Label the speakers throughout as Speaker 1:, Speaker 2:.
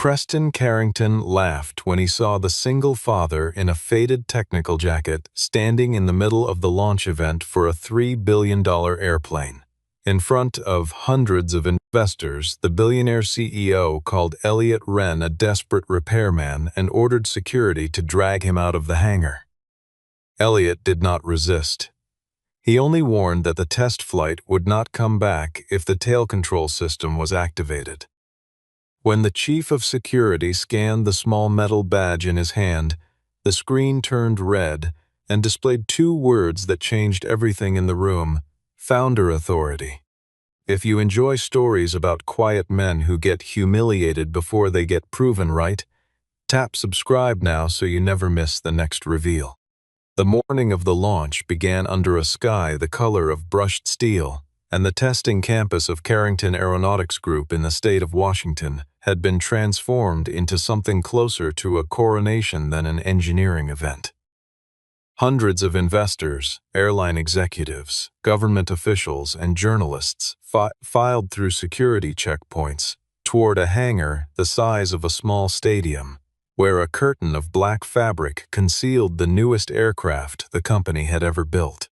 Speaker 1: Preston Carrington laughed when he saw the single father in a faded technical jacket standing in the middle of the launch event for a $3 billion airplane. In front of hundreds of investors, the billionaire CEO called Elliot Wren a desperate repairman and ordered security to drag him out of the hangar. Elliot did not resist. He only warned that the test flight would not come back if the tail control system was activated. When the chief of security scanned the small metal badge in his hand, the screen turned red and displayed two words that changed everything in the room: Founder Authority. If you enjoy stories about quiet men who get humiliated before they get proven right, tap subscribe now so you never miss the next reveal. The morning of the launch began under a sky the color of brushed steel, and the testing campus of Carrington Aeronautics Group in the state of Washington had been transformed into something closer to a coronation than an engineering event. Hundreds of investors, airline executives, government officials, and journalists filed through security checkpoints toward a hangar the size of a small stadium, where a curtain of black fabric concealed the newest aircraft the company had ever built.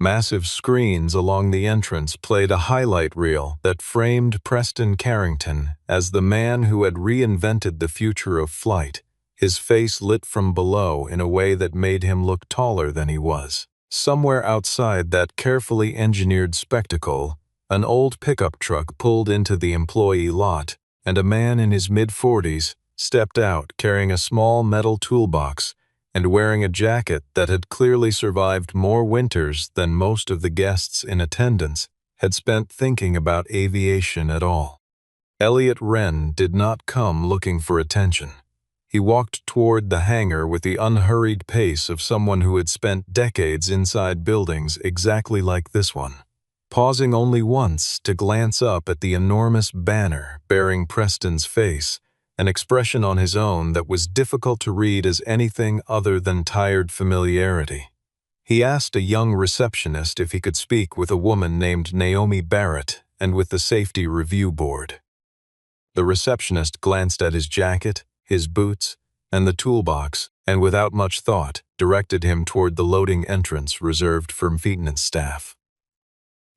Speaker 1: Massive screens along the entrance played a highlight reel that framed Preston Carrington as the man who had reinvented the future of flight, his face lit from below in a way that made him look taller than he was. Somewhere outside that carefully engineered spectacle, an old pickup truck pulled into the employee lot, and a man in his mid-40s stepped out carrying a small metal toolbox and wearing a jacket that had clearly survived more winters than most of the guests in attendance had spent thinking about aviation at all. Elliot Wren did not come looking for attention. He walked toward the hangar with the unhurried pace of someone who had spent decades inside buildings exactly like this one, pausing only once to glance up at the enormous banner bearing Preston's face, an expression on his own that was difficult to read as anything other than tired familiarity. He asked a young receptionist if he could speak with a woman named Naomi Barrett and with the Safety Review Board. The receptionist glanced at his jacket, his boots, and the toolbox, and without much thought, directed him toward the loading entrance reserved for maintenance staff.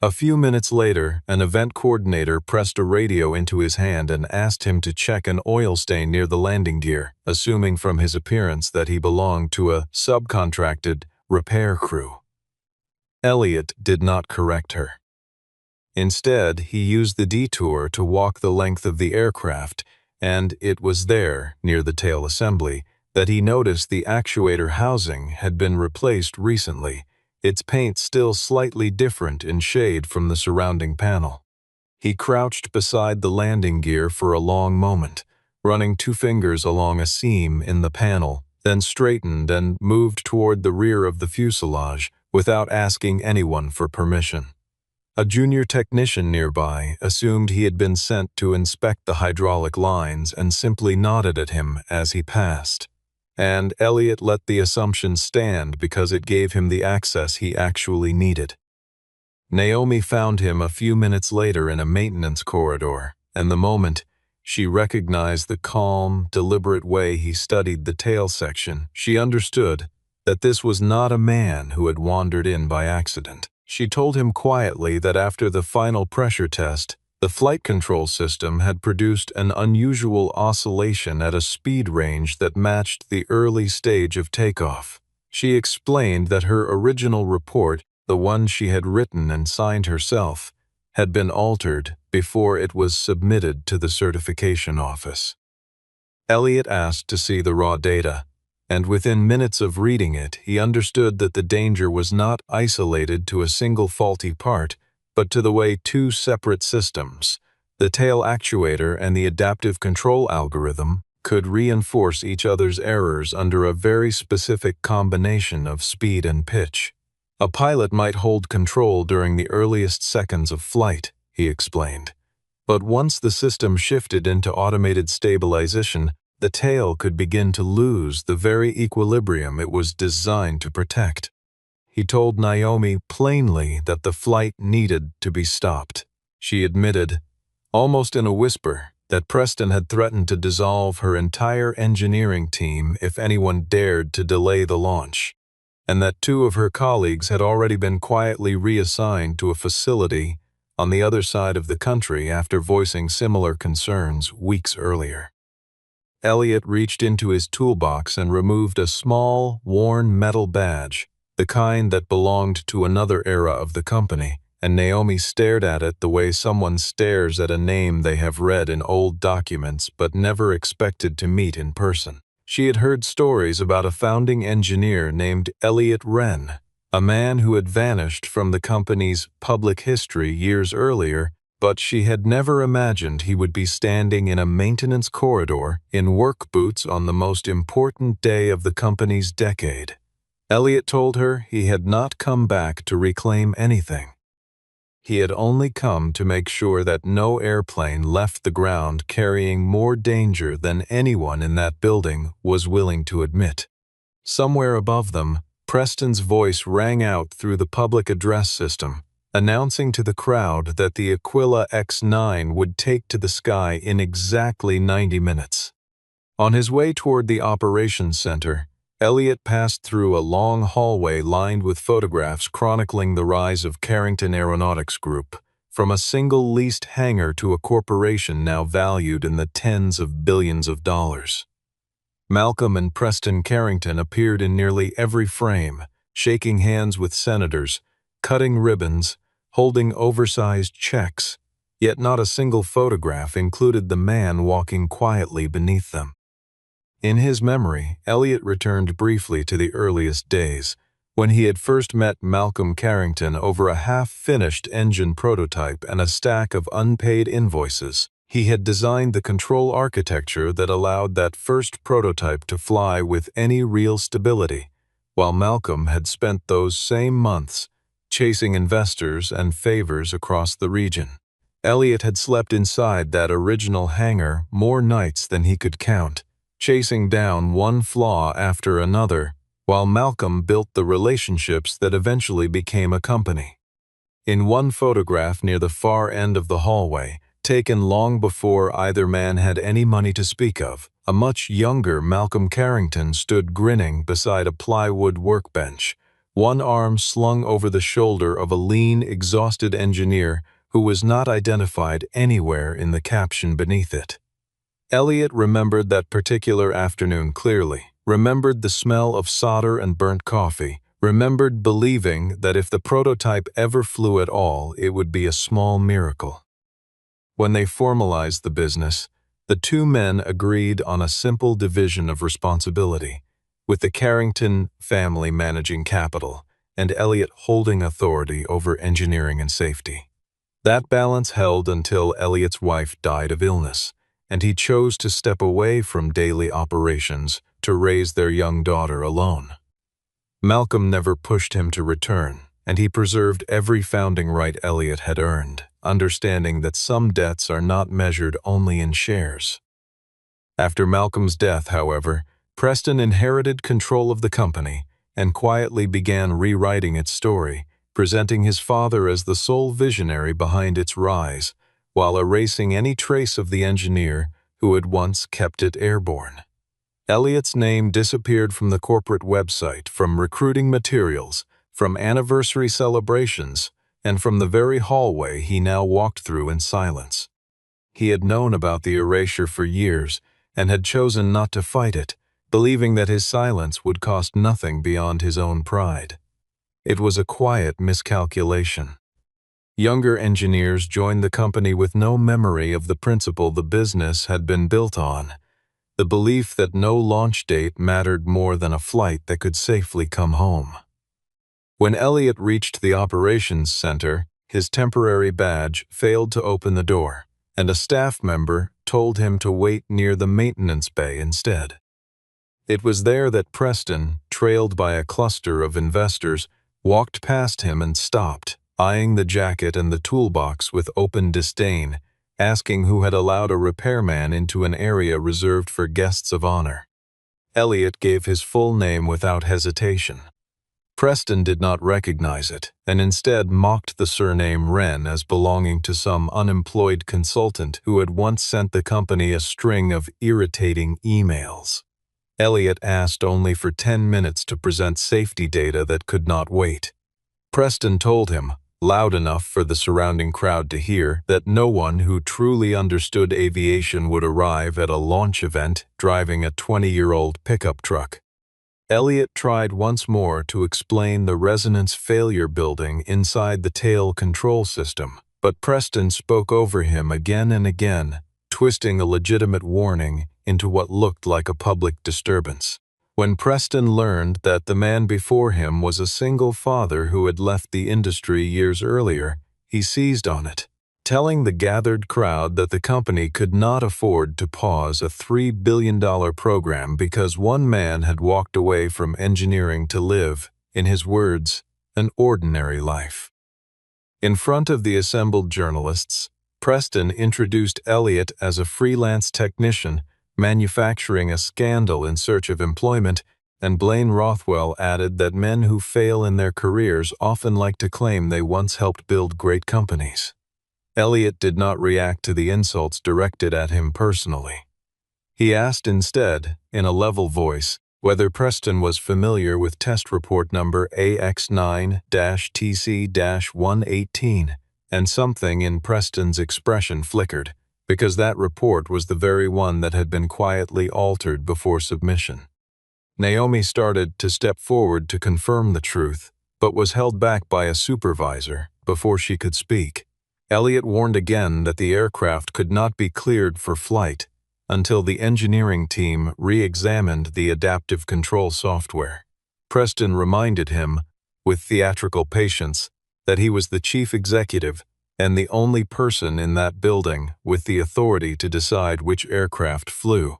Speaker 1: A few minutes later, an event coordinator pressed a radio into his hand and asked him to check an oil stain near the landing gear, assuming from his appearance that he belonged to a subcontracted repair crew. Elliot did not correct her. Instead, he used the detour to walk the length of the aircraft, and it was there, near the tail assembly, that he noticed the actuator housing had been replaced recently, its paint still slightly different in shade from the surrounding panel. He crouched beside the landing gear for a long moment, running two fingers along a seam in the panel, then straightened and moved toward the rear of the fuselage without asking anyone for permission. A junior technician nearby assumed he had been sent to inspect the hydraulic lines and simply nodded at him as he passed. And Elliot let the assumption stand because it gave him the access he actually needed. Naomi found him a few minutes later in a maintenance corridor, and the moment she recognized the calm, deliberate way he studied the tail section, she understood that this was not a man who had wandered in by accident. She told him quietly that after the final pressure test, the flight control system had produced an unusual oscillation at a speed range that matched the early stage of takeoff. She explained that her original report, the one she had written and signed herself, had been altered before it was submitted to the certification office. Elliot asked to see the raw data, and within minutes of reading it, he understood that the danger was not isolated to a single faulty part, but to the way two separate systems, the tail actuator and the adaptive control algorithm, could reinforce each other's errors under a very specific combination of speed and pitch. A pilot might hold control during the earliest seconds of flight, he explained, but once the system shifted into automated stabilization, the tail could begin to lose the very equilibrium it was designed to protect. He told Naomi plainly that the flight needed to be stopped. She admitted, almost in a whisper, that Preston had threatened to dissolve her entire engineering team if anyone dared to delay the launch, and that 2 of her colleagues had already been quietly reassigned to a facility on the other side of the country after voicing similar concerns weeks earlier. Elliot reached into his toolbox and removed a small, worn metal badge, the kind that belonged to another era of the company, and Naomi stared at it the way someone stares at a name they have read in old documents but never expected to meet in person. She had heard stories about a founding engineer named Elliot Wren, a man who had vanished from the company's public history years earlier, but she had never imagined he would be standing in a maintenance corridor in work boots on the most important day of the company's decade. Elliot told her he had not come back to reclaim anything. He had only come to make sure that no airplane left the ground carrying more danger than anyone in that building was willing to admit. Somewhere above them, Preston's voice rang out through the public address system, announcing to the crowd that the Aquila X-9 would take to the sky in exactly 90 minutes. On his way toward the operations center, Elliot passed through a long hallway lined with photographs chronicling the rise of Carrington Aeronautics Group, from a single leased hangar to a corporation now valued in the tens of billions of dollars. Malcolm and Preston Carrington appeared in nearly every frame, shaking hands with senators, cutting ribbons, holding oversized checks, yet not a single photograph included the man walking quietly beneath them. In his memory, Elliot returned briefly to the earliest days, when he had first met Malcolm Carrington over a half-finished engine prototype and a stack of unpaid invoices. He had designed the control architecture that allowed that first prototype to fly with any real stability, while Malcolm had spent those same months chasing investors and favors across the region. Elliot had slept inside that original hangar more nights than he could count, chasing down one flaw after another, while Malcolm built the relationships that eventually became a company. In one photograph near the far end of the hallway, taken long before either man had any money to speak of, a much younger Malcolm Carrington stood grinning beside a plywood workbench, one arm slung over the shoulder of a lean, exhausted engineer who was not identified anywhere in the caption beneath it. Elliot remembered that particular afternoon clearly, remembered the smell of solder and burnt coffee, remembered believing that if the prototype ever flew at all, it would be a small miracle. When they formalized the business, the 2 men agreed on a simple division of responsibility, with the Carrington family managing capital and Elliot holding authority over engineering and safety. That balance held until Elliot's wife died of illness, and he chose to step away from daily operations to raise their young daughter alone. Malcolm never pushed him to return, and he preserved every founding right Elliot had earned, understanding that some debts are not measured only in shares. After Malcolm's death, however, Preston inherited control of the company and quietly began rewriting its story, presenting his father as the sole visionary behind its rise, while erasing any trace of the engineer who had once kept it airborne. Elliot's name disappeared from the corporate website, from recruiting materials, from anniversary celebrations, and from the very hallway he now walked through in silence. He had known about the erasure for years and had chosen not to fight it, believing that his silence would cost nothing beyond his own pride. It was a quiet miscalculation. Younger engineers joined the company with no memory of the principle the business had been built on, the belief that no launch date mattered more than a flight that could safely come home. When Elliot reached the operations center, his temporary badge failed to open the door, and a staff member told him to wait near the maintenance bay instead. It was there that Preston, trailed by a cluster of investors, walked past him and stopped, eyeing the jacket and the toolbox with open disdain, asking who had allowed a repairman into an area reserved for guests of honor. Elliot gave his full name without hesitation. Preston did not recognize it, and instead mocked the surname Wren as belonging to some unemployed consultant who had once sent the company a string of irritating emails. Elliot asked only for 10 minutes to present safety data that could not wait. Preston told him, loud enough for the surrounding crowd to hear, that no one who truly understood aviation would arrive at a launch event driving a 20-year-old pickup truck. Elliot tried once more to explain the resonance failure building inside the tail control system, but Preston spoke over him again and again, twisting a legitimate warning into what looked like a public disturbance. When Preston learned that the man before him was a single father who had left the industry years earlier, he seized on it, telling the gathered crowd that the company could not afford to pause a $3 billion program because one man had walked away from engineering to live, in his words, an ordinary life. In front of the assembled journalists, Preston introduced Elliot as a freelance technician manufacturing a scandal in search of employment, and Blaine Rothwell added that men who fail in their careers often like to claim they once helped build great companies. Elliot did not react to the insults directed at him personally. He asked instead, in a level voice, whether Preston was familiar with test report number AX9-TC-118, and something in Preston's expression flickered, because that report was the very one that had been quietly altered before submission. Naomi started to step forward to confirm the truth, but was held back by a supervisor before she could speak. Elliot warned again that the aircraft could not be cleared for flight until the engineering team re-examined the adaptive control software. Preston reminded him, with theatrical patience, that he was the chief executive and the only person in that building with the authority to decide which aircraft flew.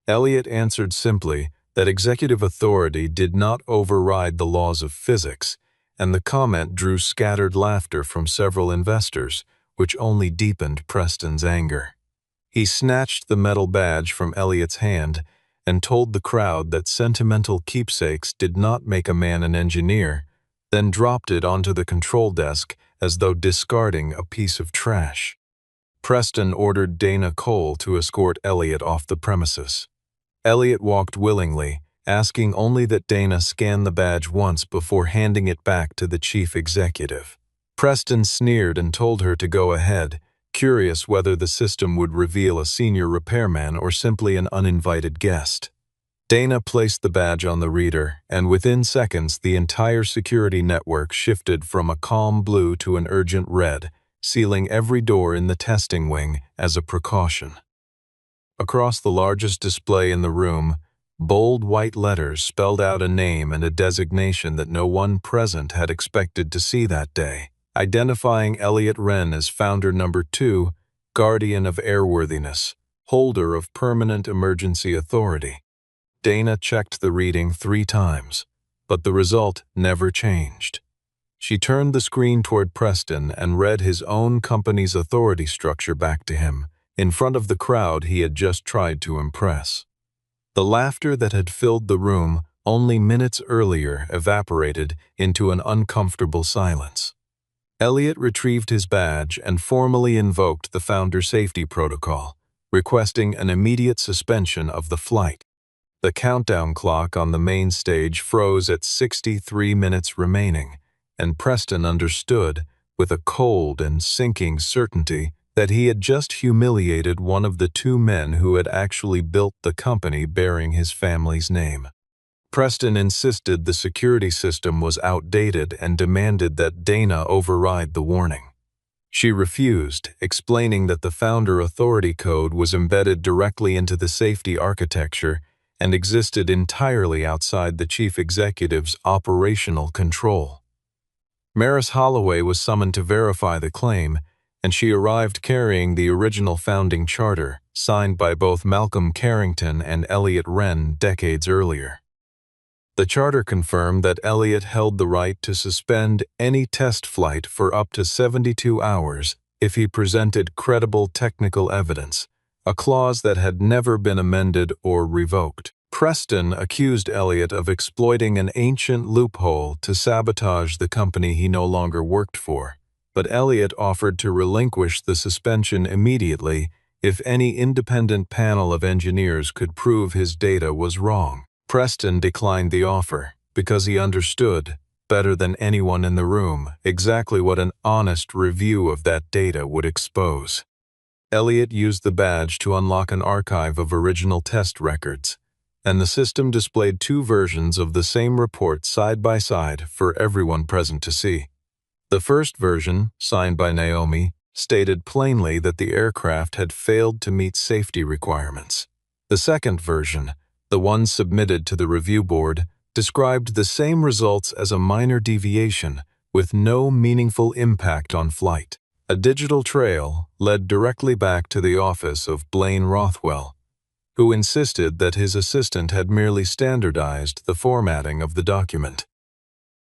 Speaker 1: Elliot answered simply that executive authority did not override the laws of physics, and the comment drew scattered laughter from several investors, which only deepened Preston's anger. He snatched the metal badge from Elliot's hand and told the crowd that sentimental keepsakes did not make a man an engineer, then dropped it onto the control desk as though discarding a piece of trash. Preston ordered Dana Cole to escort Elliot off the premises. Elliot walked willingly, asking only that Dana scan the badge once before handing it back to the chief executive. Preston sneered and told her to go ahead, curious whether the system would reveal a senior repairman or simply an uninvited guest. Dana placed the badge on the reader, and within seconds the entire security network shifted from a calm blue to an urgent red, sealing every door in the testing wing as a precaution. Across the largest display in the room, bold white letters spelled out a name and a designation that no one present had expected to see that day, identifying Elliot Wren as founder number 2, guardian of airworthiness, holder of permanent emergency authority. Dana checked the reading 3 times, but the result never changed. She turned the screen toward Preston and read his own company's authority structure back to him, in front of the crowd he had just tried to impress. The laughter that had filled the room only minutes earlier evaporated into an uncomfortable silence. Elliot retrieved his badge and formally invoked the founder safety protocol, requesting an immediate suspension of the flight. The countdown clock on the main stage froze at 63 minutes remaining, and Preston understood, with a cold and sinking certainty, that he had just humiliated one of the 2 men who had actually built the company bearing his family's name. Preston insisted the security system was outdated and demanded that Dana override the warning. She refused, explaining that the Founder Authority Code was embedded directly into the safety architecture and existed entirely outside the chief executive's operational control. Maris Holloway was summoned to verify the claim, and she arrived carrying the original founding charter, signed by both Malcolm Carrington and Elliot Wren decades earlier. The charter confirmed that Elliot held the right to suspend any test flight for up to 72 hours if he presented credible technical evidence, a clause that had never been amended or revoked. Preston accused Elliot of exploiting an ancient loophole to sabotage the company he no longer worked for, but Elliot offered to relinquish the suspension immediately if any independent panel of engineers could prove his data was wrong. Preston declined the offer because he understood, better than anyone in the room, exactly what an honest review of that data would expose. Elliot used the badge to unlock an archive of original test records, and the system displayed two versions of the same report side by side for everyone present to see. The first version, signed by Naomi, stated plainly that the aircraft had failed to meet safety requirements. The second version, the one submitted to the review board, described the same results as a minor deviation with no meaningful impact on flight. A digital trail led directly back to the office of Blaine Rothwell, who insisted that his assistant had merely standardized the formatting of the document.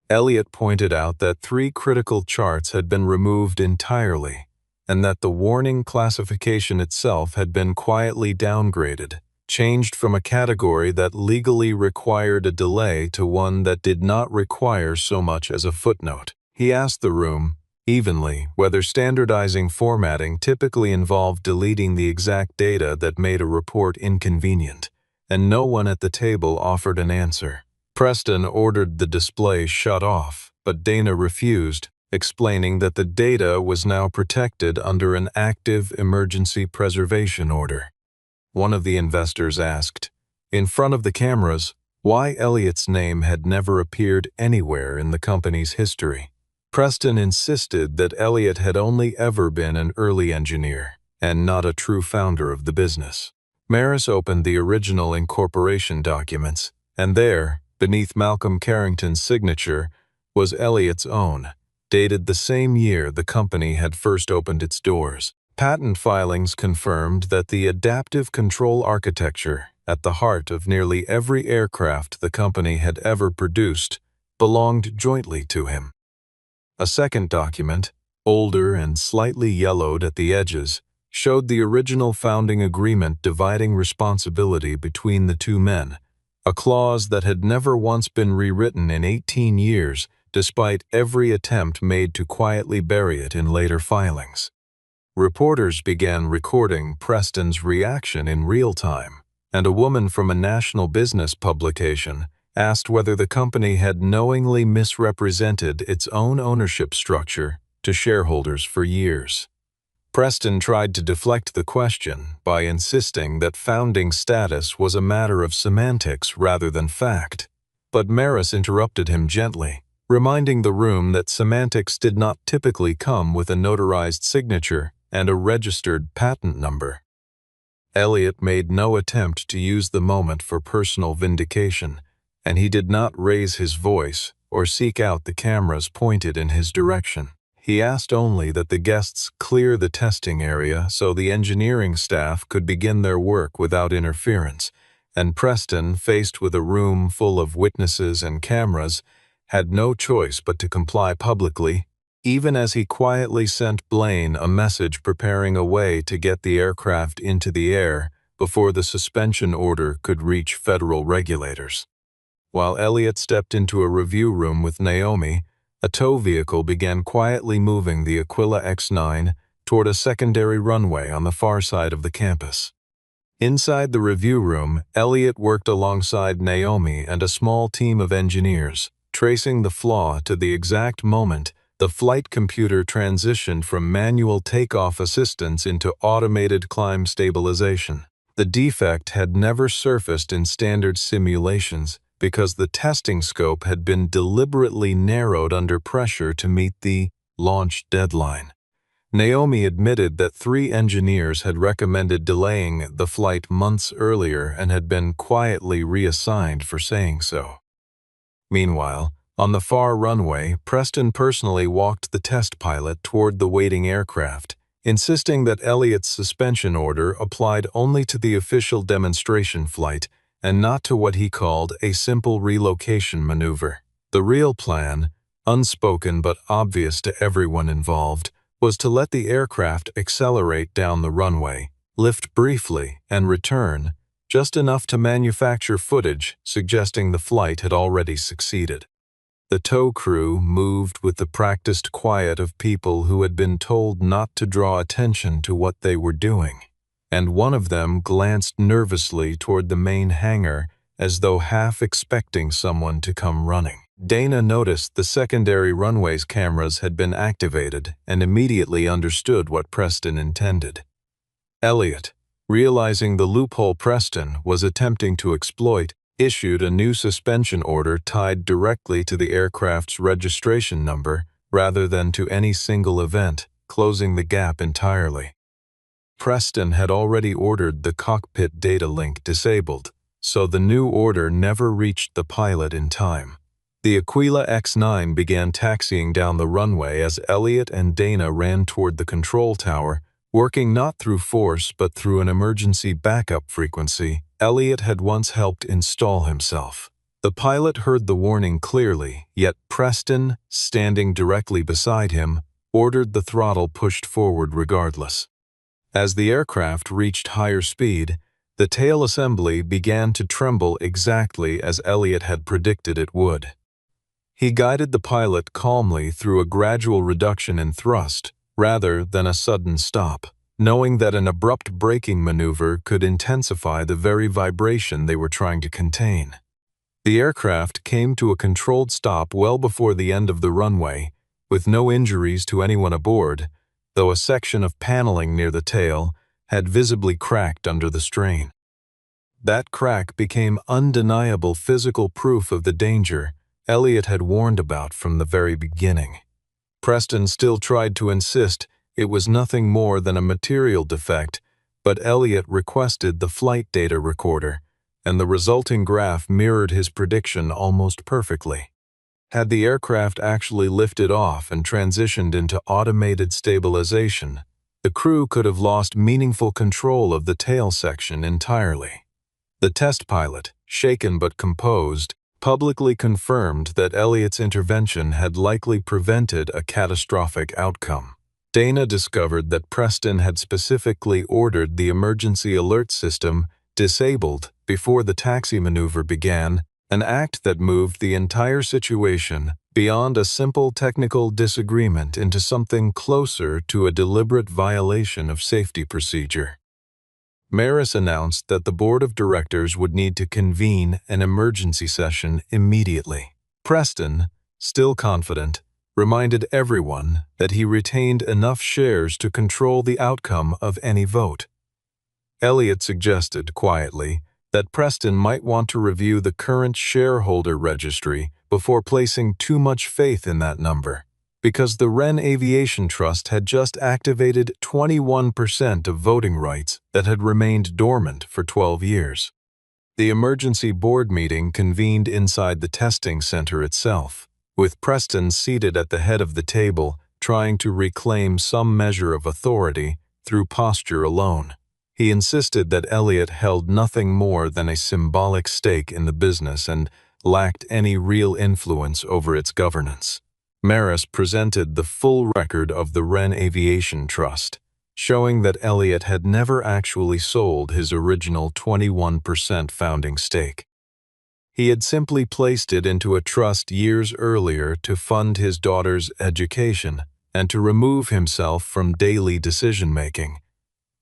Speaker 1: Elliot pointed out that 3 critical charts had been removed entirely, and that the warning classification itself had been quietly downgraded, changed from a category that legally required a delay to one that did not require so much as a footnote. He asked the room, evenly, whether standardizing formatting typically involved deleting the exact data that made a report inconvenient, and no one at the table offered an answer. Preston ordered the display shut off, but Dana refused, explaining that the data was now protected under an active emergency preservation order. One of the investors asked, in front of the cameras, why Elliot's name had never appeared anywhere in the company's history. Preston insisted that Elliot had only ever been an early engineer and not a true founder of the business. Maris opened the original incorporation documents, and there, beneath Malcolm Carrington's signature, was Elliot's own, dated the same year the company had first opened its doors. Patent filings confirmed that the adaptive control architecture at the heart of nearly every aircraft the company had ever produced belonged jointly to him. A second document, older and slightly yellowed at the edges, showed the original founding agreement dividing responsibility between the two men, a clause that had never once been rewritten in 18 years, despite every attempt made to quietly bury it in later filings. Reporters began recording Preston's reaction in real time, and a woman from a national business publication asked whether the company had knowingly misrepresented its own ownership structure to shareholders for years. Preston tried to deflect the question by insisting that founding status was a matter of semantics rather than fact, but Maris interrupted him gently, reminding the room that semantics did not typically come with a notarized signature and a registered patent number. Elliot made no attempt to use the moment for personal vindication, and he did not raise his voice or seek out the cameras pointed in his direction. He asked only that the guests clear the testing area so the engineering staff could begin their work without interference, and Preston, faced with a room full of witnesses and cameras, had no choice but to comply publicly, even as he quietly sent Blaine a message preparing a way to get the aircraft into the air before the suspension order could reach federal regulators. While Elliot stepped into a review room with Naomi, a tow vehicle began quietly moving the Aquila X9 toward a secondary runway on the far side of the campus. Inside the review room, Elliot worked alongside Naomi and a small team of engineers, tracing the flaw to the exact moment the flight computer transitioned from manual takeoff assistance into automated climb stabilization. The defect had never surfaced in standard simulations because the testing scope had been deliberately narrowed under pressure to meet the launch deadline. Naomi admitted that 3 engineers had recommended delaying the flight months earlier and had been quietly reassigned for saying so. Meanwhile, on the far runway, Preston personally walked the test pilot toward the waiting aircraft, insisting that Elliot's suspension order applied only to the official demonstration flight and not to what he called a simple relocation maneuver. The real plan, unspoken but obvious to everyone involved, was to let the aircraft accelerate down the runway, lift briefly, and return, just enough to manufacture footage suggesting the flight had already succeeded. The tow crew moved with the practiced quiet of people who had been told not to draw attention to what they were doing, and one of them glanced nervously toward the main hangar as though half expecting someone to come running. Dana noticed the secondary runway's cameras had been activated and immediately understood what Preston intended. Elliot, realizing the loophole Preston was attempting to exploit, issued a new suspension order tied directly to the aircraft's registration number rather than to any single event, closing the gap entirely. Preston had already ordered the cockpit data link disabled, so the new order never reached the pilot in time. The Aquila X-9 began taxiing down the runway as Elliot and Dana ran toward the control tower, working not through force but through an emergency backup frequency Elliot had once helped install himself. The pilot heard the warning clearly, yet Preston, standing directly beside him, ordered the throttle pushed forward regardless. As the aircraft reached higher speed, the tail assembly began to tremble exactly as Elliot had predicted it would. He guided the pilot calmly through a gradual reduction in thrust rather than a sudden stop, knowing that an abrupt braking maneuver could intensify the very vibration they were trying to contain. The aircraft came to a controlled stop well before the end of the runway, with no injuries to anyone aboard, though a section of paneling near the tail had visibly cracked under the strain. That crack became undeniable physical proof of the danger Elliot had warned about from the very beginning. Preston still tried to insist it was nothing more than a material defect, but Elliot requested the flight data recorder, and the resulting graph mirrored his prediction almost perfectly. Had the aircraft actually lifted off and transitioned into automated stabilization, the crew could have lost meaningful control of the tail section entirely. The test pilot, shaken but composed, publicly confirmed that Elliot's intervention had likely prevented a catastrophic outcome. Dana discovered that Preston had specifically ordered the emergency alert system disabled before the taxi maneuver began, an act that moved the entire situation beyond a simple technical disagreement into something closer to a deliberate violation of safety procedure. Maris announced that the board of directors would need to convene an emergency session immediately. Preston, still confident, reminded everyone that he retained enough shares to control the outcome of any vote. Elliot suggested, quietly, that Preston might want to review the current shareholder registry before placing too much faith in that number, because the Wren Aviation Trust had just activated 21% of voting rights that had remained dormant for 12 years. The emergency board meeting convened inside the testing center itself, with Preston seated at the head of the table trying to reclaim some measure of authority through posture alone. He insisted that Elliot held nothing more than a symbolic stake in the business and lacked any real influence over its governance. Maris presented the full record of the Wren Aviation Trust, showing that Elliot had never actually sold his original 21% founding stake. He had simply placed it into a trust years earlier to fund his daughter's education and to remove himself from daily decision-making,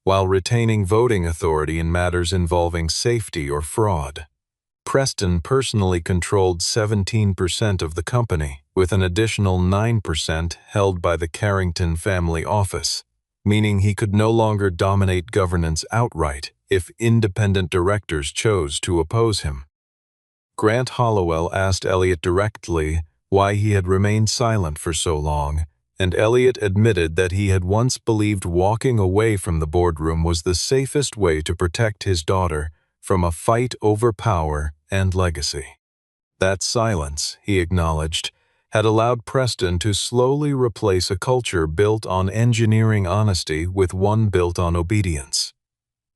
Speaker 1: while retaining voting authority in matters involving safety or fraud. Preston personally controlled 17% of the company, with an additional 9% held by the Carrington family office, meaning he could no longer dominate governance outright if independent directors chose to oppose him. Grant Hollowell asked Elliot directly why he had remained silent for so long, and Elliot admitted that he had once believed walking away from the boardroom was the safest way to protect his daughter from a fight over power and legacy. That silence, he acknowledged, had allowed Preston to slowly replace a culture built on engineering honesty with one built on obedience.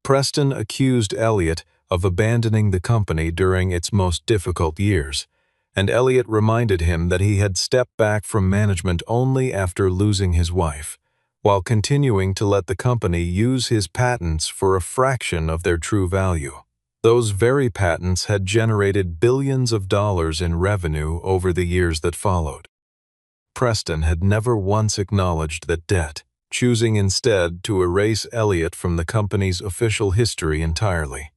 Speaker 1: Preston accused Elliot of abandoning the company during its most difficult years, and Elliot reminded him that he had stepped back from management only after losing his wife, while continuing to let the company use his patents for a fraction of their true value. Those very patents had generated billions of dollars in revenue over the years that followed. Preston had never once acknowledged that debt, choosing instead to erase Elliot from the company's official history entirely.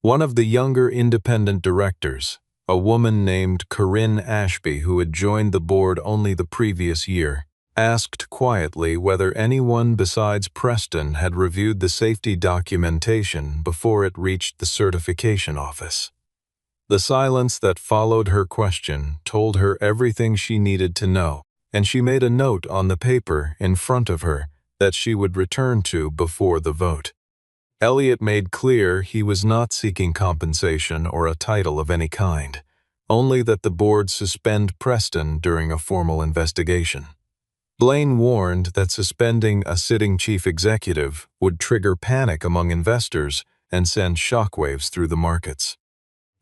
Speaker 1: One of the younger independent directors, a woman named Corinne Ashby who had joined the board only the previous year, asked quietly whether anyone besides Preston had reviewed the safety documentation before it reached the certification office. The silence that followed her question told her everything she needed to know, and she made a note on the paper in front of her that she would return to before the vote. Elliot made clear he was not seeking compensation or a title of any kind, only that the board suspend Preston during a formal investigation. Blaine warned that suspending a sitting chief executive would trigger panic among investors and send shockwaves through the markets.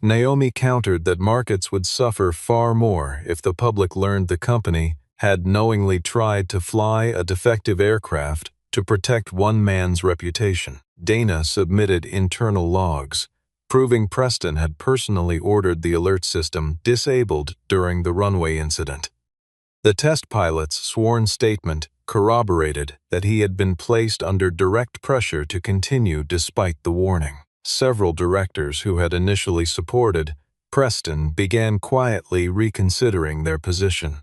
Speaker 1: Naomi countered that markets would suffer far more if the public learned the company had knowingly tried to fly a defective aircraft to protect one man's reputation. Dana submitted internal logs, proving Preston had personally ordered the alert system disabled during the runway incident. The test pilot's sworn statement corroborated that he had been placed under direct pressure to continue despite the warning. Several directors who had initially supported Preston began quietly reconsidering their position.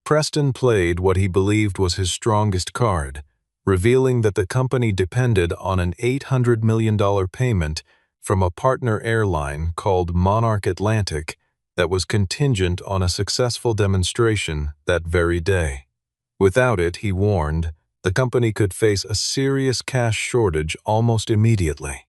Speaker 1: Preston played what he believed was his strongest card, revealing that the company depended on an $800 million payment from a partner airline called Monarch Atlantic that was contingent on a successful demonstration that very day. Without it, he warned, the company could face a serious cash shortage almost immediately.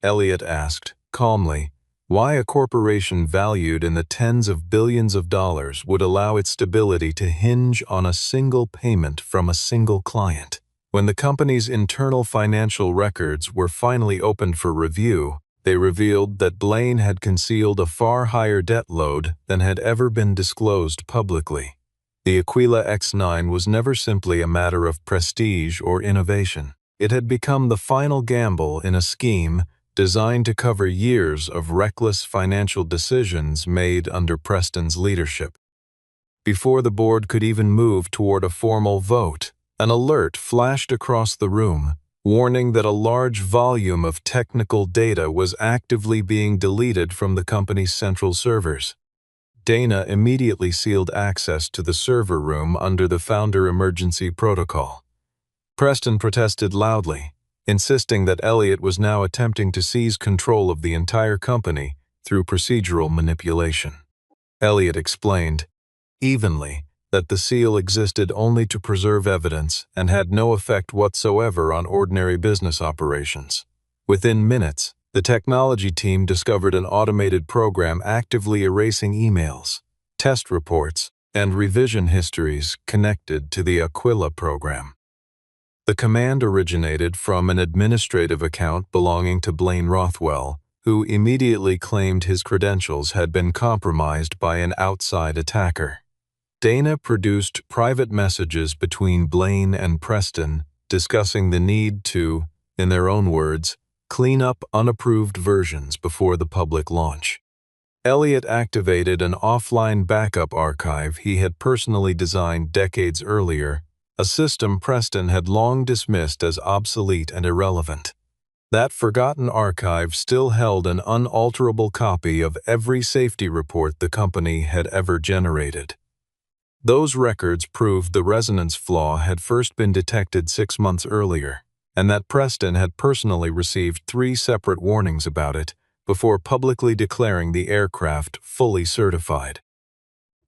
Speaker 1: Elliot asked, calmly, why a corporation valued in the tens of billions of dollars would allow its stability to hinge on a single payment from a single client. When the company's internal financial records were finally opened for review, they revealed that Blaine had concealed a far higher debt load than had ever been disclosed publicly. The Aquila X9 was never simply a matter of prestige or innovation. It had become the final gamble in a scheme designed to cover years of reckless financial decisions made under Preston's leadership. Before the board could even move toward a formal vote, an alert flashed across the room, warning that a large volume of technical data was actively being deleted from the company's central servers. Dana immediately sealed access to the server room under the Founder Emergency Protocol. Preston protested loudly, insisting that Elliot was now attempting to seize control of the entire company through procedural manipulation. Elliot explained, evenly, that the seal existed only to preserve evidence and had no effect whatsoever on ordinary business operations. Within minutes, the technology team discovered an automated program actively erasing emails, test reports, and revision histories connected to the Aquila program. The command originated from an administrative account belonging to Blaine Rothwell, who immediately claimed his credentials had been compromised by an outside attacker. Dana produced private messages between Blaine and Preston discussing the need to, in their own words, clean up unapproved versions before the public launch. Elliot activated an offline backup archive he had personally designed decades earlier, a system Preston had long dismissed as obsolete and irrelevant. That forgotten archive still held an unalterable copy of every safety report the company had ever generated. Those records proved the resonance flaw had first been detected 6 months earlier, and that Preston had personally received 3 separate warnings about it before publicly declaring the aircraft fully certified.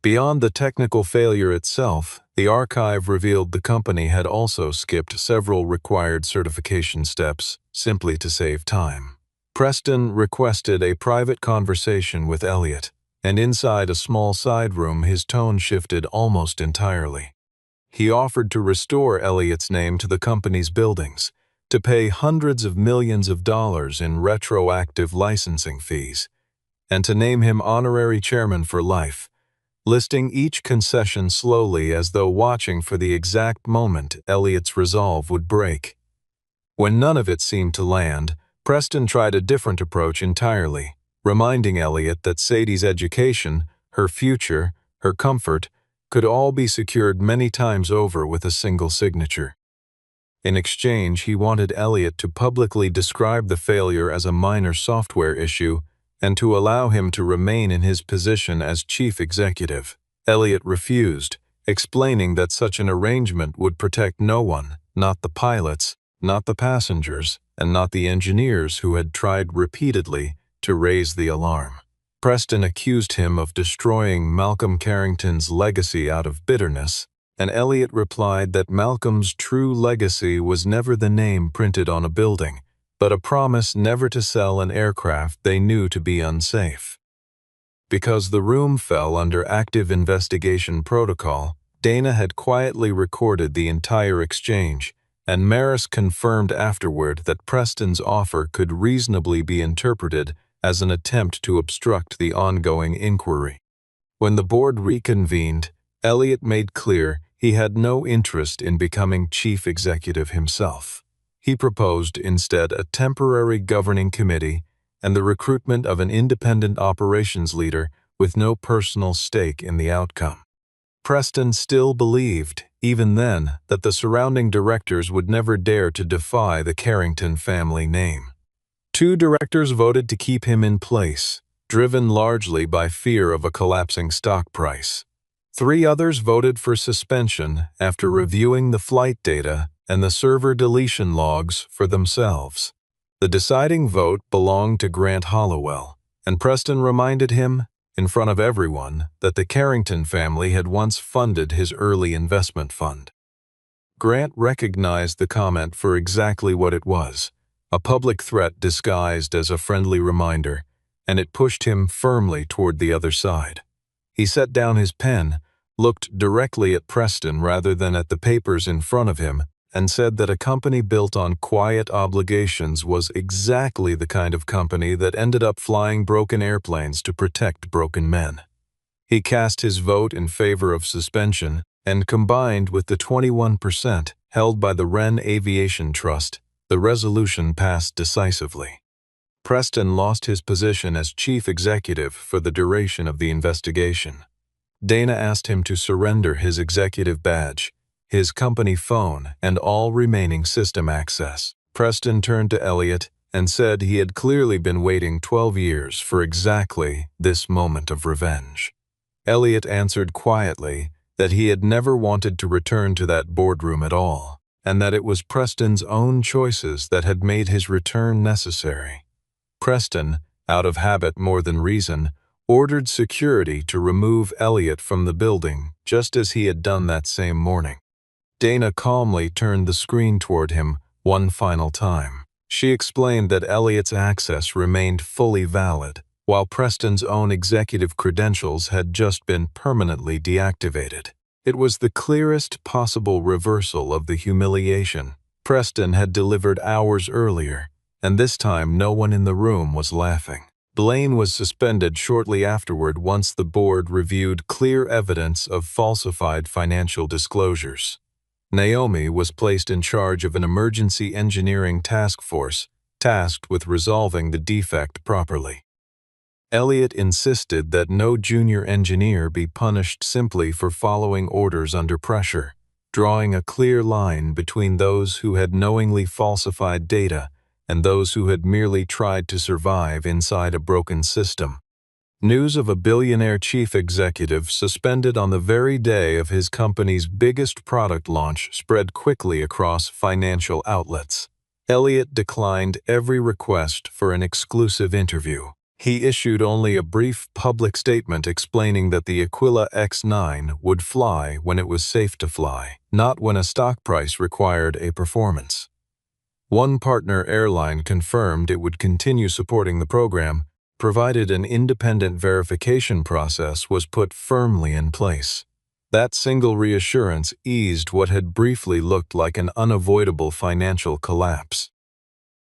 Speaker 1: Beyond the technical failure itself, the archive revealed the company had also skipped several required certification steps simply to save time. Preston requested a private conversation with Elliot, and inside a small side room his tone shifted almost entirely. He offered to restore Elliot's name to the company's buildings, to pay hundreds of millions of dollars in retroactive licensing fees, and to name him honorary chairman for life, listing each concession slowly as though watching for the exact moment Elliot's resolve would break. When none of it seemed to land, Preston tried a different approach entirely, reminding Elliot that Sadie's education, her future, her comfort, could all be secured many times over with a single signature. In exchange, he wanted Elliot to publicly describe the failure as a minor software issue and to allow him to remain in his position as chief executive. Elliot refused, explaining that such an arrangement would protect no one, not the pilots, not the passengers, and not the engineers who had tried repeatedly to raise the alarm. Preston accused him of destroying Malcolm Carrington's legacy out of bitterness, and Elliot replied that Malcolm's true legacy was never the name printed on a building, but a promise never to sell an aircraft they knew to be unsafe. Because the room fell under active investigation protocol, Dana had quietly recorded the entire exchange, and Maris confirmed afterward that Preston's offer could reasonably be interpreted as an attempt to obstruct the ongoing inquiry. When the board reconvened, Elliot made clear he had no interest in becoming chief executive himself. He proposed instead a temporary governing committee and the recruitment of an independent operations leader with no personal stake in the outcome. Preston still believed, even then, that the surrounding directors would never dare to defy the Carrington family name. 2 directors voted to keep him in place, driven largely by fear of a collapsing stock price. 3 others voted for suspension after reviewing the flight data and the server deletion logs for themselves. The deciding vote belonged to Grant Hollowell, and Preston reminded him, in front of everyone, that the Carrington family had once funded his early investment fund. Grant recognized the comment for exactly what it was, a public threat disguised as a friendly reminder, and it pushed him firmly toward the other side. He set down his pen, looked directly at Preston rather than at the papers in front of him, and said that a company built on quiet obligations was exactly the kind of company that ended up flying broken airplanes to protect broken men. He cast his vote in favor of suspension, and combined with the 21% held by the Wren Aviation Trust, the resolution passed decisively. Preston lost his position as chief executive for the duration of the investigation. Dana asked him to surrender his executive badge, his company phone, and all remaining system access. Preston turned to Elliot and said he had clearly been waiting 12 years for exactly this moment of revenge. Elliot answered quietly that he had never wanted to return to that boardroom at all, and that it was Preston's own choices that had made his return necessary. Preston, out of habit more than reason, ordered security to remove Elliot from the building just as he had done that same morning. Dana calmly turned the screen toward him one final time. She explained that Elliot's access remained fully valid, while Preston's own executive credentials had just been permanently deactivated. It was the clearest possible reversal of the humiliation Preston had delivered hours earlier, and this time no one in the room was laughing. Blaine was suspended shortly afterward once the board reviewed clear evidence of falsified financial disclosures. Naomi was placed in charge of an emergency engineering task force tasked with resolving the defect properly. Elliot insisted that no junior engineer be punished simply for following orders under pressure, drawing a clear line between those who had knowingly falsified data and those who had merely tried to survive inside a broken system. News of a billionaire chief executive suspended on the very day of his company's biggest product launch spread quickly across financial outlets. Elliot declined every request for an exclusive interview. He issued only a brief public statement explaining that the Aquila X9 would fly when it was safe to fly, not when a stock price required a performance. One partner airline confirmed it would continue supporting the program, provided an independent verification process was put firmly in place. That single reassurance eased what had briefly looked like an unavoidable financial collapse.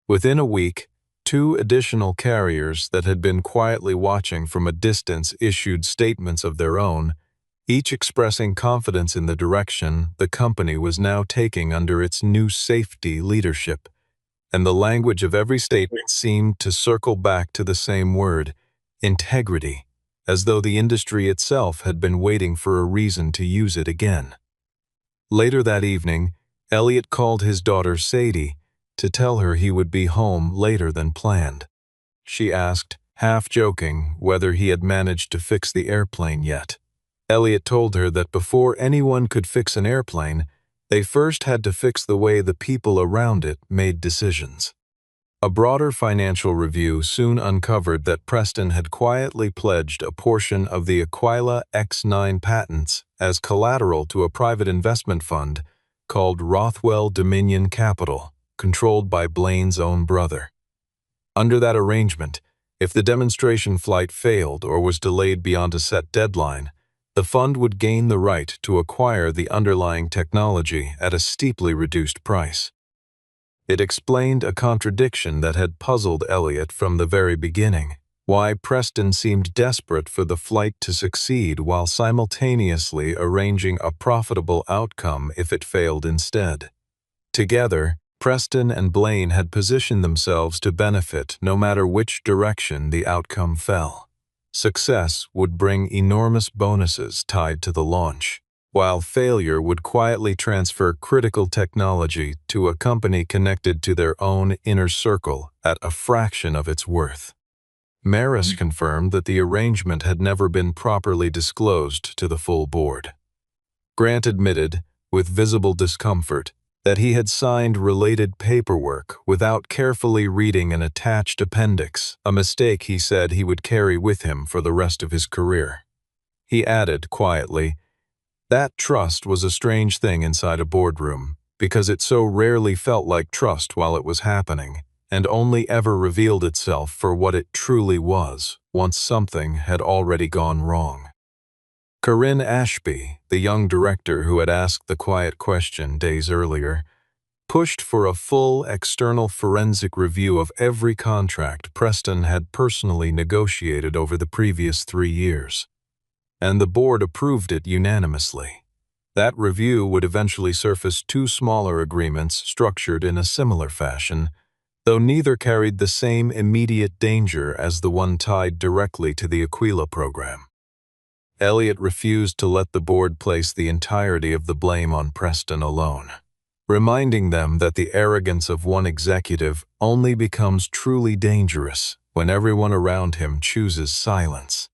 Speaker 1: Within a week, 2 additional carriers that had been quietly watching from a distance issued statements of their own, each expressing confidence in the direction the company was now taking under its new safety leadership. and the language of every statement seemed to circle back to the same word, integrity, as though the industry itself had been waiting for a reason to use it again. Later that evening, Elliot called his daughter Sadie to tell her he would be home later than planned. She asked, half joking, whether he had managed to fix the airplane yet. Elliot told her that before anyone could fix an airplane, they first had to fix the way the people around it made decisions. A broader financial review soon uncovered that Preston had quietly pledged a portion of the Aquila X9 patents as collateral to a private investment fund called Rothwell Dominion Capital, controlled by Blaine's own brother. Under that arrangement, if the demonstration flight failed or was delayed beyond a set deadline, the fund would gain the right to acquire the underlying technology at a steeply reduced price. It explained a contradiction that had puzzled Elliot from the very beginning, why Preston seemed desperate for the flight to succeed while simultaneously arranging a profitable outcome if it failed instead. Together, Preston and Blaine had positioned themselves to benefit no matter which direction the outcome fell. Success would bring enormous bonuses tied to the launch, while failure would quietly transfer critical technology to a company connected to their own inner circle at a fraction of its worth. Maris confirmed that the arrangement had never been properly disclosed to the full board. Grant admitted, with visible discomfort, that he had signed related paperwork without carefully reading an attached appendix, a mistake he said he would carry with him for the rest of his career. He added quietly, "That trust was a strange thing inside a boardroom, because it so rarely felt like trust while it was happening, and only ever revealed itself for what it truly was once something had already gone wrong." Corinne Ashby, the young director who had asked the quiet question days earlier, pushed for a full external forensic review of every contract Preston had personally negotiated over the previous 3 years, and the board approved it unanimously. That review would eventually surface 2 smaller agreements structured in a similar fashion, though neither carried the same immediate danger as the one tied directly to the Aquila program. Elliot refused to let the board place the entirety of the blame on Preston alone, reminding them that the arrogance of one executive only becomes truly dangerous when everyone around him chooses silence.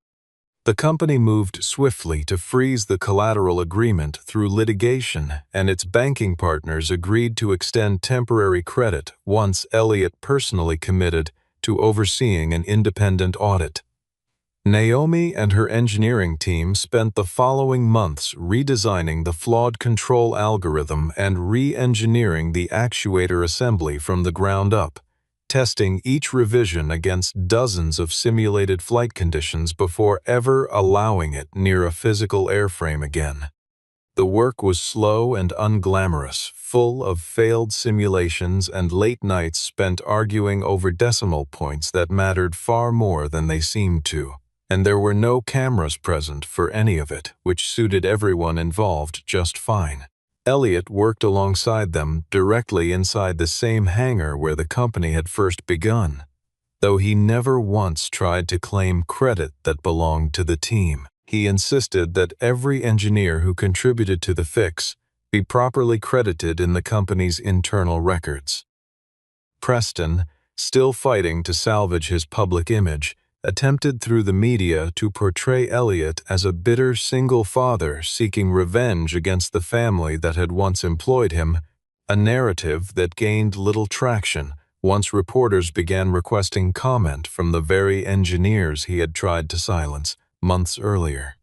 Speaker 1: The company moved swiftly to freeze the collateral agreement through litigation, and its banking partners agreed to extend temporary credit once Elliot personally committed to overseeing an independent audit. Naomi and her engineering team spent the following months redesigning the flawed control algorithm and re-engineering the actuator assembly from the ground up, testing each revision against dozens of simulated flight conditions before ever allowing it near a physical airframe again. The work was slow and unglamorous, full of failed simulations and late nights spent arguing over decimal points that mattered far more than they seemed to. And there were no cameras present for any of it, which suited everyone involved just fine. Elliot worked alongside them directly inside the same hangar where the company had first begun, though he never once tried to claim credit that belonged to the team. He insisted that every engineer who contributed to the fix be properly credited in the company's internal records. Preston, still fighting to salvage his public image, attempted through the media to portray Elliot as a bitter single father seeking revenge against the family that had once employed him, a narrative that gained little traction once reporters began requesting comment from the very engineers he had tried to silence months earlier.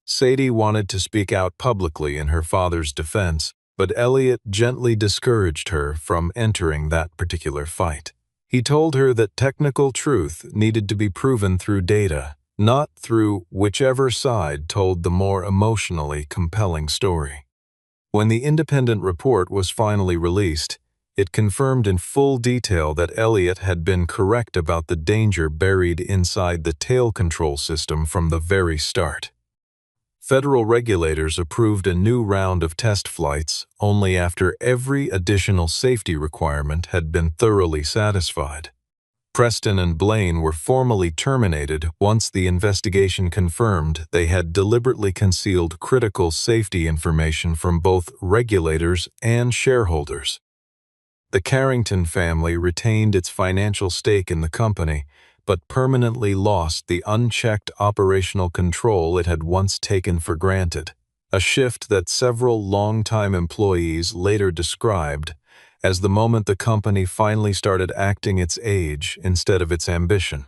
Speaker 1: Sadie wanted to speak out publicly in her father's defense, but Elliot gently discouraged her from entering that particular fight. He told her that technical truth needed to be proven through data, not through whichever side told the more emotionally compelling story. When the independent report was finally released, it confirmed in full detail that Elliot had been correct about the danger buried inside the tail control system from the very start. Federal regulators approved a new round of test flights only after every additional safety requirement had been thoroughly satisfied. Preston and Blaine were formally terminated once the investigation confirmed they had deliberately concealed critical safety information from both regulators and shareholders. The Carrington family retained its financial stake in the company, but permanently lost the unchecked operational control it had once taken for granted, a shift that several longtime employees later described as the moment the company finally started acting its age instead of its ambition.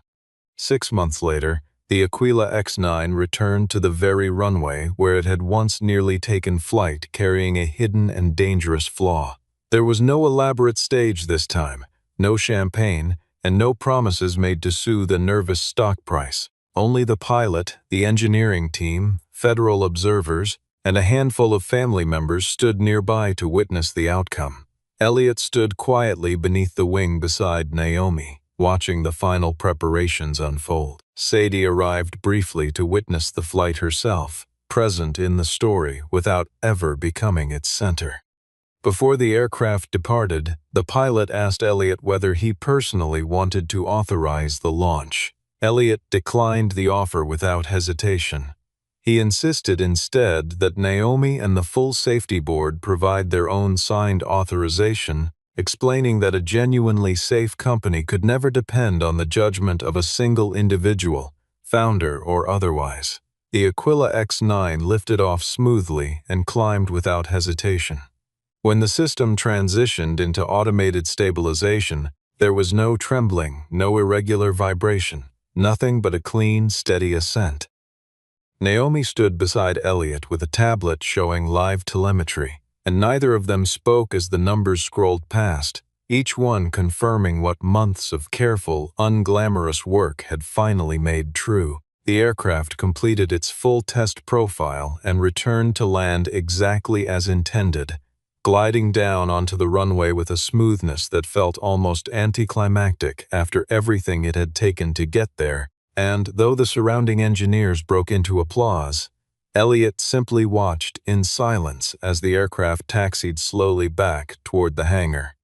Speaker 1: 6 months later, the Aquila X9 returned to the very runway where it had once nearly taken flight, carrying a hidden and dangerous flaw. There was no elaborate stage this time, no champagne, and no promises made to soothe a nervous stock price. Only the pilot, the engineering team, federal observers, and a handful of family members stood nearby to witness the outcome. Elliot stood quietly beneath the wing beside Naomi, watching the final preparations unfold. Sadie arrived briefly to witness the flight herself, present in the story without ever becoming its center. Before the aircraft departed, the pilot asked Elliot whether he personally wanted to authorize the launch. Elliot declined the offer without hesitation. He insisted instead that Naomi and the full safety board provide their own signed authorization, explaining that a genuinely safe company could never depend on the judgment of a single individual, founder or otherwise. The Aquila X9 lifted off smoothly and climbed without hesitation. When the system transitioned into automated stabilization, there was no trembling, no irregular vibration, nothing but a clean, steady ascent. Naomi stood beside Elliot with a tablet showing live telemetry, and neither of them spoke as the numbers scrolled past, each one confirming what months of careful, unglamorous work had finally made true. The aircraft completed its full test profile and returned to land exactly as intended, gliding down onto the runway with a smoothness that felt almost anticlimactic after everything it had taken to get there. And though the surrounding engineers broke into applause, Elliot simply watched in silence as the aircraft taxied slowly back toward the hangar.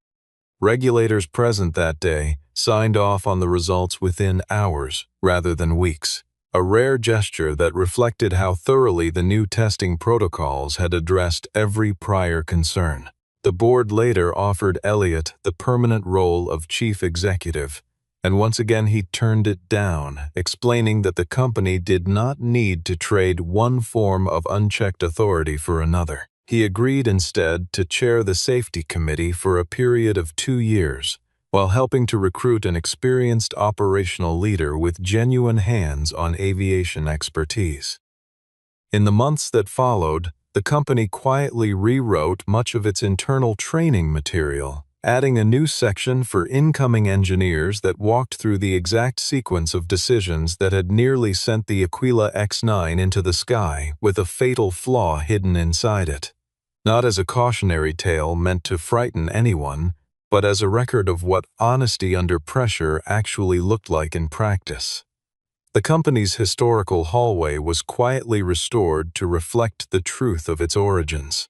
Speaker 1: Regulators present that day signed off on the results within hours rather than weeks, a rare gesture that reflected how thoroughly the new testing protocols had addressed every prior concern. The board later offered Elliot the permanent role of chief executive, and once again he turned it down, explaining that the company did not need to trade one form of unchecked authority for another. He agreed instead to chair the safety committee for a period of 2 years, while helping to recruit an experienced operational leader with genuine hands-on aviation expertise. In the months that followed, the company quietly rewrote much of its internal training material, adding a new section for incoming engineers that walked through the exact sequence of decisions that had nearly sent the Aquila X9 into the sky with a fatal flaw hidden inside it. Not as a cautionary tale meant to frighten anyone, but as a record of what honesty under pressure actually looked like in practice. The company's historical hallway was quietly restored to reflect the truth of its origins.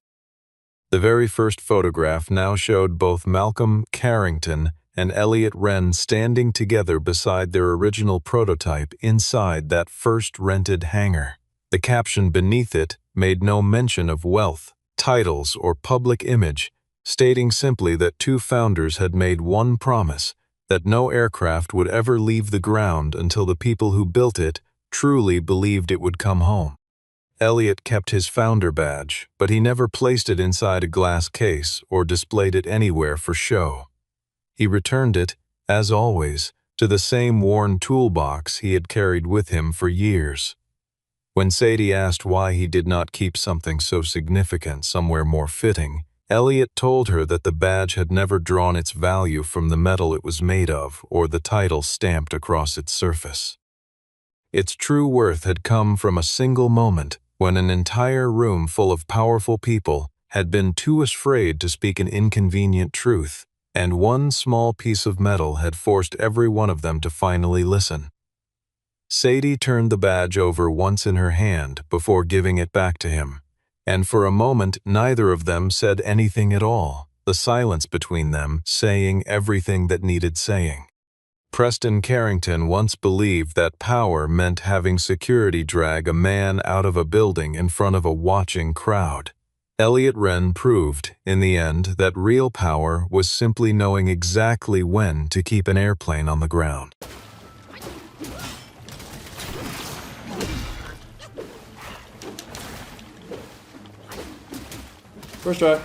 Speaker 1: The very first photograph now showed both Malcolm Carrington and Elliot Wren standing together beside their original prototype inside that first rented hangar. The caption beneath it made no mention of wealth, titles, or public image, stating simply that two founders had made one promise, that no aircraft would ever leave the ground until the people who built it truly believed it would come home. Elliot kept his founder badge, but he never placed it inside a glass case or displayed it anywhere for show. He returned it, as always, to the same worn toolbox he had carried with him for years. When Sadie asked why he did not keep something so significant somewhere more fitting, Elliot told her that the badge had never drawn its value from the metal it was made of or the title stamped across its surface. Its true worth had come from a single moment when an entire room full of powerful people had been too afraid to speak an inconvenient truth, and one small piece of metal had forced every one of them to finally listen. Sadie turned the badge over once in her hand before giving it back to him, and for a moment neither of them said anything at all, the silence between them saying everything that needed saying. Preston Carrington once believed that power meant having security drag a man out of a building in front of a watching crowd. Elliot Wren proved, in the end, that real power was simply knowing exactly when to keep an airplane on the ground.
Speaker 2: First try.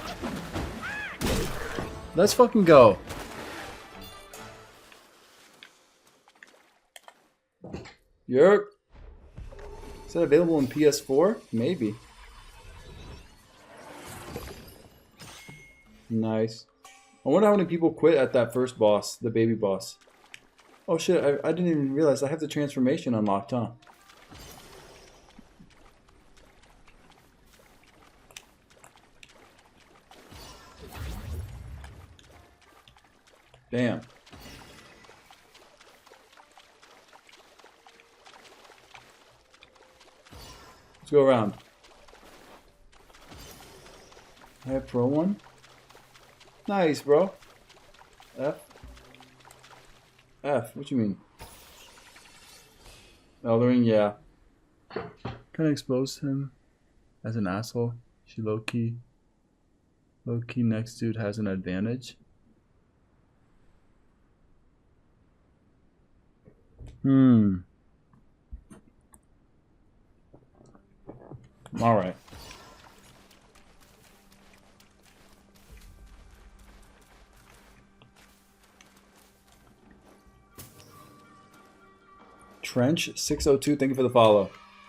Speaker 2: Let's fucking go. Yerp. Is that available in PS4? Maybe. Nice. I wonder how many people quit at that first boss, the baby boss. Oh shit, I didn't even realize I have the transformation unlocked, huh? Damn. Let's go around. I have Pro 1. Nice, bro. F. F, what you mean? Eldering, yeah. Kinda exposed him as an asshole. She low-key next dude has an advantage. Alright. Trench 602, thank you for the follow.